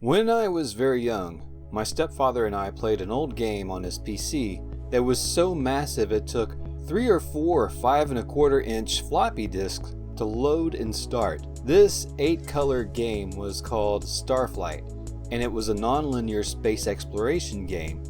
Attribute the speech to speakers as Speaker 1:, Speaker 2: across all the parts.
Speaker 1: When I was very young, my stepfather and I played an old game on his PC that was so massive it took 3 or 4 5.25-inch floppy disks to load and start. This 8-color game was called Starflight, and it was a non-linear space exploration game.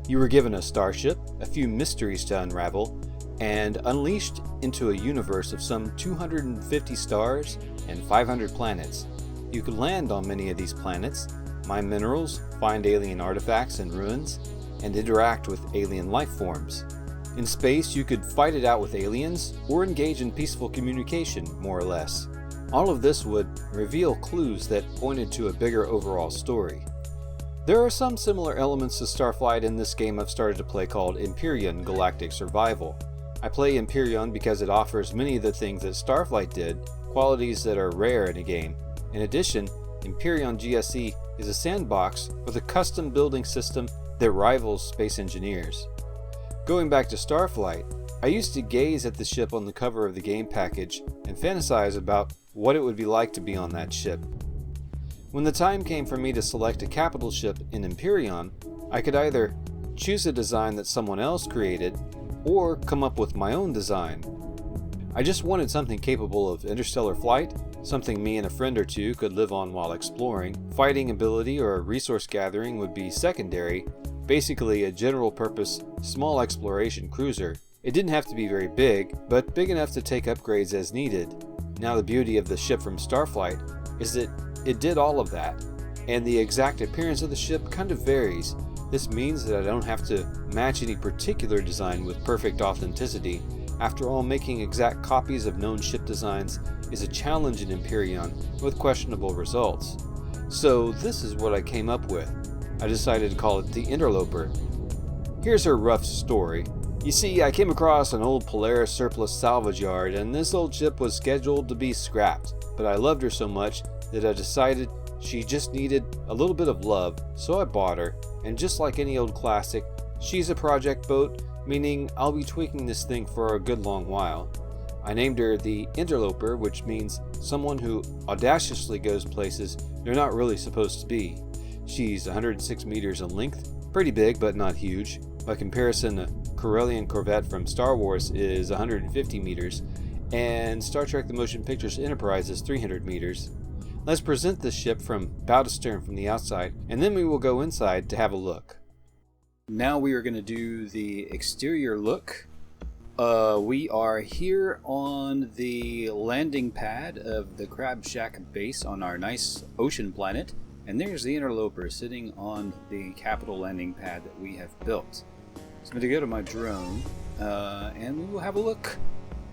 Speaker 1: You were given a starship, a few mysteries to unravel, and unleashed into a universe of some 250 stars and 500 planets. You could land on many of these planets, mine minerals, find alien artifacts and ruins, and interact with alien life forms. In space, you could fight it out with aliens or engage in peaceful communication, more or less. All of this would reveal clues that pointed to a bigger overall story. There are some similar elements to Starflight in this game I've started to play called Empyrion Galactic Survival. I play Empyrion because it offers many of the things that Starflight did, qualities that are rare in a game. In addition, Empyrion GSE is a sandbox with a custom building system that rivals Space Engineers. Going back to Starflight, I used to gaze at the ship on the cover of the game package and fantasize about what it would be like to be on that ship. When the time came for me to select a capital ship in Empyrion, I could either choose a design that someone else created or come up with my own design. I just wanted something capable of interstellar flight, something me and a friend or two could live on while exploring. Fighting ability or resource gathering would be secondary, basically a general purpose, small exploration cruiser. It didn't have to be very big, but big enough to take upgrades as needed. Now the beauty of the ship from Starflight is that it did all of that, and the exact appearance of the ship kind of varies. This means that I don't have to match any particular design with perfect authenticity. After all, making exact copies of known ship designs is a challenge in Empyrion with questionable results. So this is what I came up with. I decided to call it the Interloper. Here's her rough story. You see, I came across an old Polaris surplus salvage yard, and this old ship was scheduled to be scrapped, but I loved her so much that I decided she just needed a little bit of love, so I bought her, and just like any old classic, she's a project boat, meaning I'll be tweaking this thing for a good long while. I named her the Interloper, which means someone who audaciously goes places they're not really supposed to be. She's 106 meters in length, pretty big but not huge. By comparison, a Corellian corvette from Star Wars is 150 meters, and Star Trek The Motion Picture's Enterprise is 300 meters. Let's present this ship from bow to stern from the outside, and then we will go inside to have a look. Now we are going to do the exterior look. We are here on the landing pad of the Crab Shack base on our nice ocean planet, and there's the Interloper sitting on the capital landing pad that we have built. So I'm going to go to my drone, and we will have a look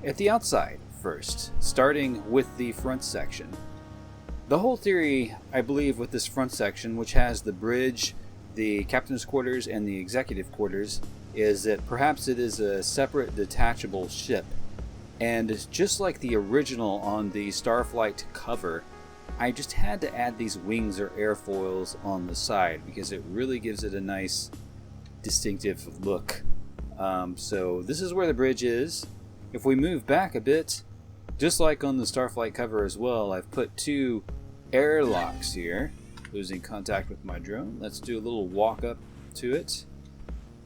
Speaker 1: at the outside first, starting with the front section. The whole theory, I believe, with this front section, which has the bridge, the captain's quarters, and the executive quarters, is that perhaps it is a separate detachable ship. And just like the original on the Starflight cover, I just had to add these wings or airfoils on the side because it really gives it a nice distinctive look. So this is where the bridge is. If we move back a bit, just like on the Starflight cover as well, I've put 2 airlocks here. Losing contact with my drone. Let's do a little walk up to it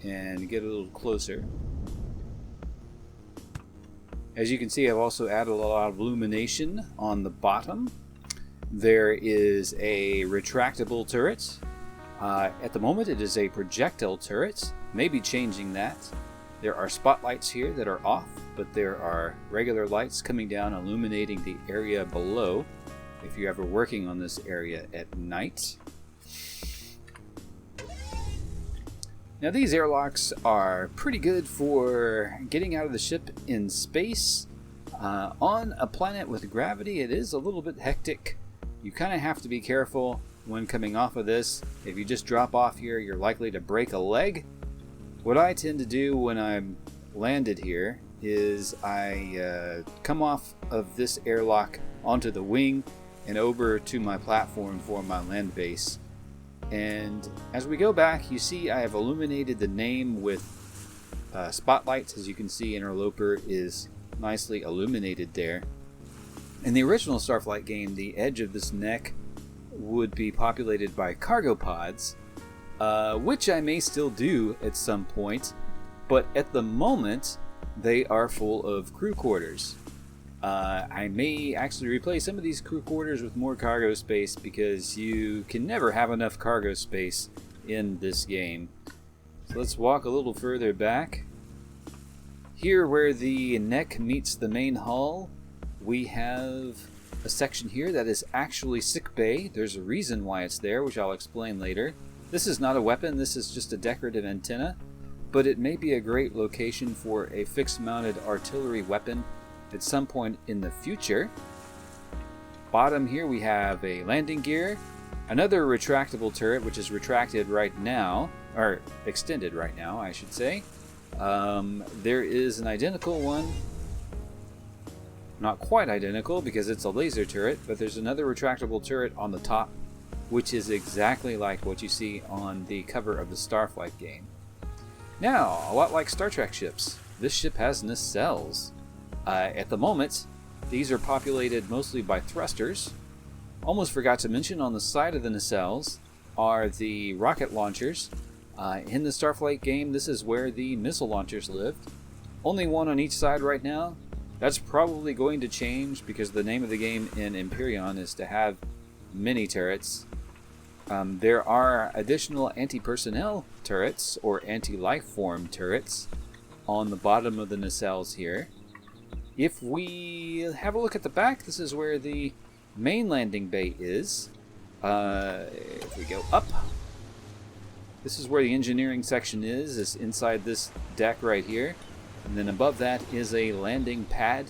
Speaker 1: and get a little closer. As you can see, I've also added a lot of illumination on the bottom. There is a retractable turret. At the moment it is a projectile turret, maybe changing that. There are spotlights here that are off, but there are regular lights coming down illuminating the area below if you're ever working on this area at night. Now these airlocks are pretty good for getting out of the ship in space. On a planet with gravity, it is a little bit hectic. You kind of have to be careful when coming off of this. If you just drop off here, you're likely to break a leg. What I tend to do when I'm landed here is I come off of this airlock onto the wing and over to my platform for my land base. And as we go back, you see I have illuminated the name with spotlights. As you can see, Interloper is nicely illuminated there. In the original Starflight game, the edge of this neck would be populated by cargo pods, which I may still do at some point, but at the moment they are full of crew quarters. I may actually replace some of these crew quarters with more cargo space, because you can never have enough cargo space in this game. So let's walk a little further back. Here where the neck meets the main hull, we have a section here that is actually sick bay. There's a reason why it's there, which I'll explain later. This is not a weapon, this is just a decorative antenna, but it may be a great location for a fixed mounted artillery weapon at some point in the future. Bottom here we have a landing gear, another retractable turret, which is retracted right now, or extended right now I should say. There is an identical one, not quite identical because it's a laser turret, but there's another retractable turret on the top, which is exactly like what you see on the cover of the Starflight game. Now, a lot like Star Trek ships, this ship has nacelles. At the moment, these are populated mostly by thrusters. Almost forgot to mention, on the side of the nacelles are the rocket launchers. In the Starflight game, this is where the missile launchers lived. Only one on each side right now. That's probably going to change, because the name of the game in Empyrion is to have mini turrets. There are additional anti-personnel turrets, or anti-life form turrets, on the bottom of the nacelles here. If we have a look at the back, this is where the main landing bay is. If we go up, this is where the engineering section is inside this deck right here. And then above that is a landing pad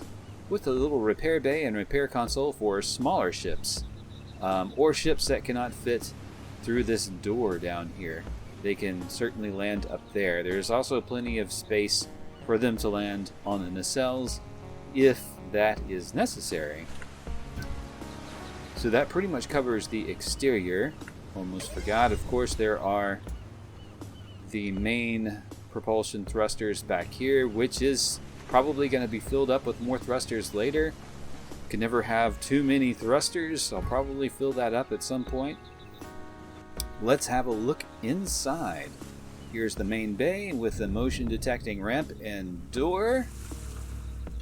Speaker 1: with a little repair bay and repair console for smaller ships, or ships that cannot fit through this door down here. They can certainly land up there. There's also plenty of space for them to land on the nacelles if that is necessary. So that pretty much covers the exterior. Almost forgot, of course, there are the main propulsion thrusters back here, which is probably going to be filled up with more thrusters later. Can never have too many thrusters. I'll probably fill that up at some point. Let's have a look inside. Here's the main bay with the motion detecting ramp and door.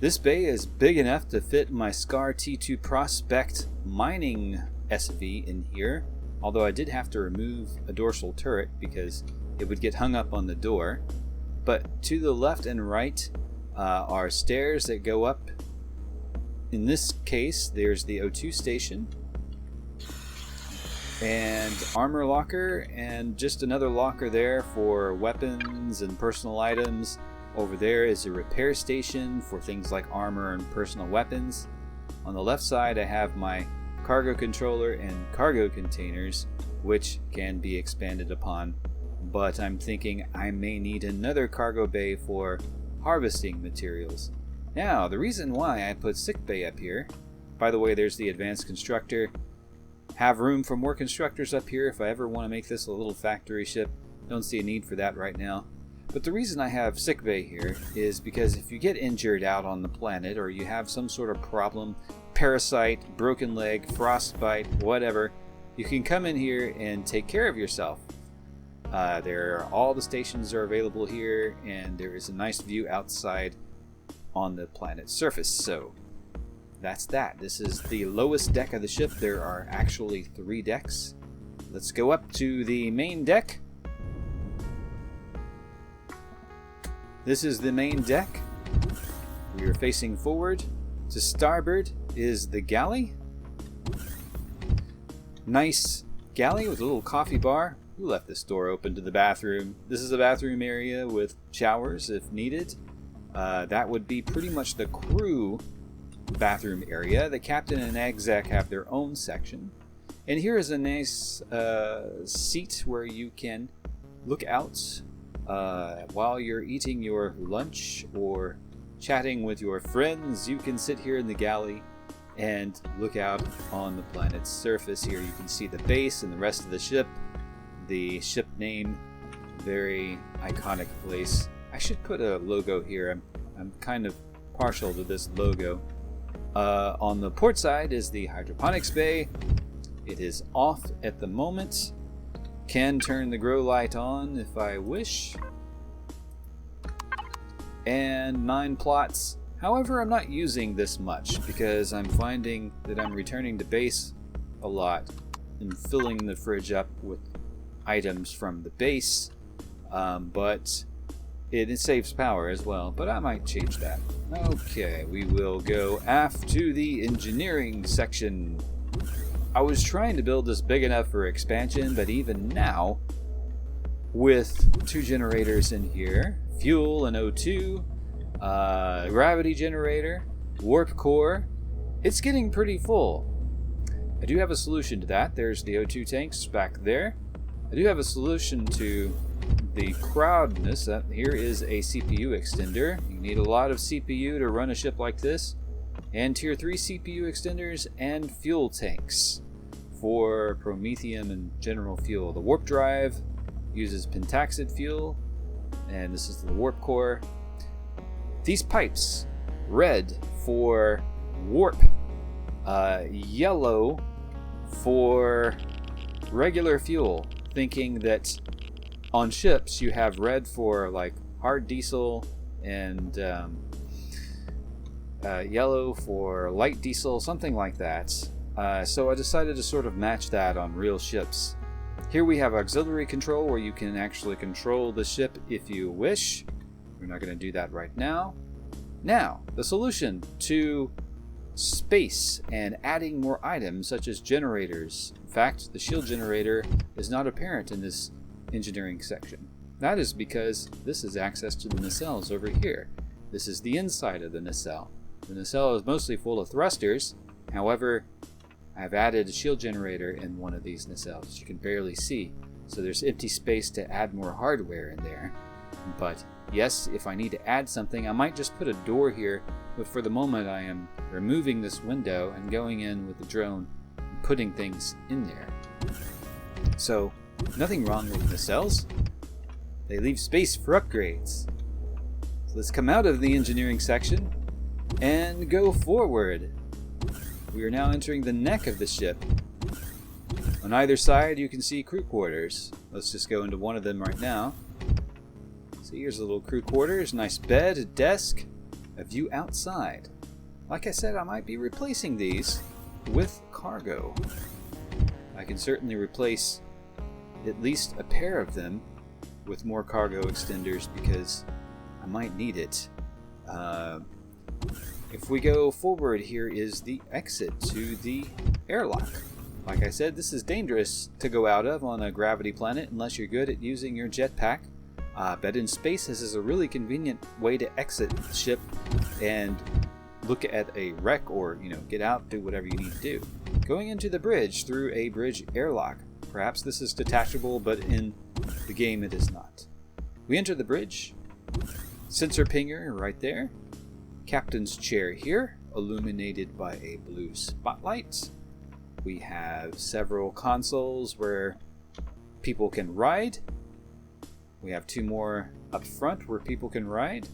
Speaker 1: This bay is big enough to fit my SCAR T2 Prospect mining SV in here, although I did have to remove a dorsal turret because it would get hung up on the door. But to the left and right are stairs that go up. In this case, there's the O2 station, and armor locker, and just another locker there for weapons and personal items. Over there is a repair station for things like armor and personal weapons. On the left side I have my cargo controller and cargo containers, which can be expanded upon, but I'm thinking I may need another cargo bay for harvesting materials. Now, the reason why I put sick bay up here, by the way, there's the advanced constructor. Have room for more constructors up here if I ever want to make this a little factory ship. Don't see a need for that right now. But the reason I have sick bay here is because if you get injured out on the planet, or you have some sort of problem, parasite, broken leg, frostbite, whatever, you can come in here and take care of yourself. All the stations are available here, and there is a nice view outside on the planet's surface. So that's that. This is the lowest deck of the ship. There are actually 3 decks. Let's go up to the main deck. This is the main deck. We are facing forward. To starboard is the galley. Nice galley with a little coffee bar. Who left this door open to the bathroom? This is a bathroom area with showers if needed. That would be pretty much the crew bathroom area. The captain and exec have their own section. And here is a nice seat where you can look out while you're eating your lunch or chatting with your friends. You can sit here in the galley and look out on the planet's surface. Here you can see the base and the rest of the ship. The ship name, very iconic place. I should put a logo here. I'm kind of partial to this logo. On the port side is the hydroponics bay. It is off at the moment. Can turn the grow light on if I wish. And 9 plots. However, I'm not using this much because I'm finding that I'm returning to base a lot and filling the fridge up with items from the base. But it saves power as well, but I might change that. Okay, we will go aft to the engineering section. I was trying to build this big enough for expansion, but even now, with 2 generators in here, fuel and O2, gravity generator, warp core, it's getting pretty full. I do have a solution to that. There's the O2 tanks back there. I do have a solution to the crowdness. Here is a CPU extender. You need a lot of CPU to run a ship like this. And tier 3 CPU extenders and fuel tanks for Promethium and general fuel. The warp drive uses pentaxid fuel, and this is the warp core. These pipes, red for warp, yellow for regular fuel, thinking that on ships you have red for like hard diesel and yellow for light diesel, something like that. So I decided to sort of match that on real ships. Here we have auxiliary control where you can actually control the ship if you wish. We're not going to do that right now. Now, the solution to space and adding more items such as generators. In fact, the shield generator is not apparent in this engineering section. That is because this is access to the nacelles over here. This is the inside of the nacelle. The nacelle is mostly full of thrusters. However, I've added a shield generator in one of these nacelles. You can barely see. So there's empty space to add more hardware in there. But yes, if I need to add something, I might just put a door here. But for the moment, I am removing this window and going in with the drone and putting things in there. So nothing wrong with nacelles. They leave space for upgrades. So let's come out of the engineering section and go forward. We are now entering the neck of the ship. On either side you can see crew quarters. Let's just go into one of them right now. So here's a little crew quarters, nice bed, a desk, a view outside. Like I said, I might be replacing these with cargo. I can certainly replace at least a pair of them with more cargo extenders because I might need it. If we go forward, here is the exit to the airlock. Like I said, this is dangerous to go out of on a gravity planet unless you're good at using your jetpack. But in space, this is a really convenient way to exit the ship and look at a wreck or, get out, do whatever you need to do. Going into the bridge through a bridge airlock. Perhaps this is detachable, but in the game it is not. We enter the bridge. Sensor pinger right there. Captain's chair here, illuminated by a blue spotlight. We have several consoles where people can ride. We have 2 more up front where people can ride.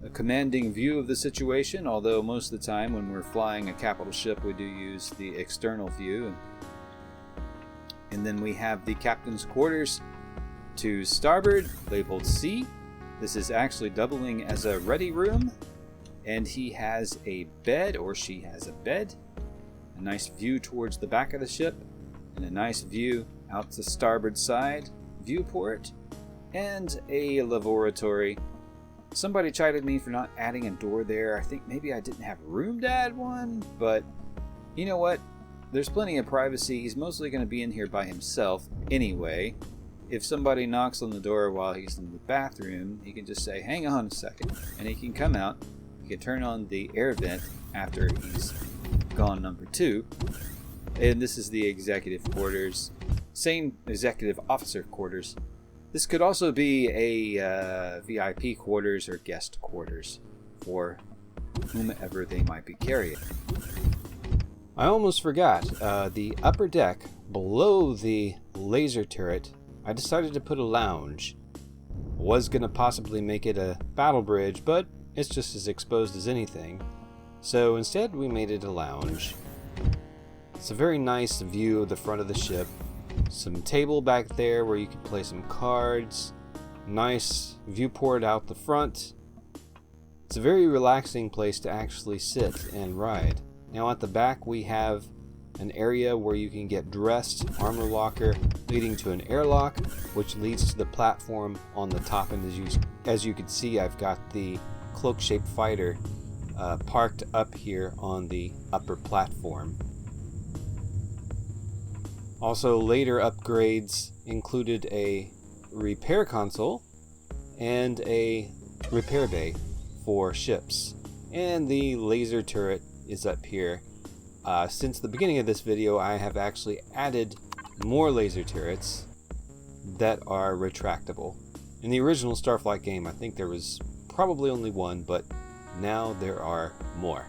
Speaker 1: A commanding view of the situation, although most of the time when we're flying a capital ship we do use the external view. And then we have the captain's quarters to starboard, labeled C. This is actually doubling as a ready room. And he has a bed, or she has a bed. A nice view towards the back of the ship. And a nice view out to starboard side viewport. And a laboratory. Somebody chided me for not adding a door there. I think maybe I didn't have room to add one. But you know what? There's plenty of privacy. He's mostly going to be in here by himself anyway. If somebody knocks on the door while he's in the bathroom, he can just say, hang on a second. And he can come out. He can turn on the air vent after he's gone number 2. And this is the executive quarters. Same executive officer quarters. This could also be a VIP quarters or guest quarters for whomever they might be carrying. I almost forgot, the upper deck below the laser turret, I decided to put a lounge. Was going to possibly make it a battle bridge, but it's just as exposed as anything. So instead we made it a lounge. It's a very nice view of the front of the ship. Some table back there where you can play some cards. Nice viewport out the front. It's a very relaxing place to actually sit and ride. Now at the back we have an area where you can get dressed, armor locker leading to an airlock, which leads to the platform on the top. And as you can see, I've got the cloak-shaped fighter parked up here on the upper platform. Also, later upgrades included a repair console and a repair bay for ships. And the laser turret is up here. Since the beginning of this video, I have actually added more laser turrets that are retractable. In the original Starflight game, I think there was probably only one, but now there are more.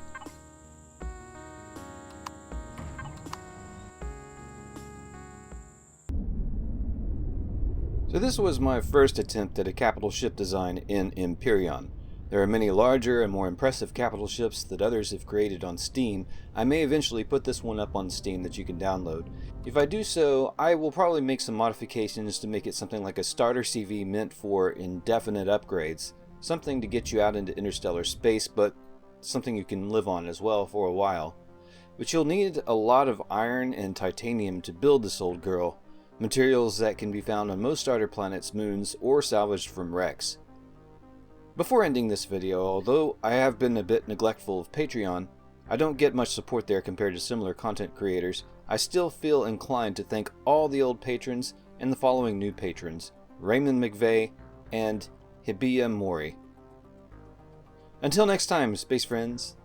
Speaker 1: So this was my first attempt at a capital ship design in Empyrion. There are many larger and more impressive capital ships that others have created on Steam. I may eventually put this one up on Steam that you can download. If I do so, I will probably make some modifications to make it something like a starter CV meant for indefinite upgrades. Something to get you out into interstellar space, but something you can live on as well for a while. But you'll need a lot of iron and titanium to build this old girl. Materials that can be found on most starter planets, moons, or salvaged from wrecks. Before ending this video, although I have been a bit neglectful of Patreon, I don't get much support there compared to similar content creators, I still feel inclined to thank all the old patrons and the following new patrons: Raymond McVeigh and Hibiya Mori. Until next time, space friends.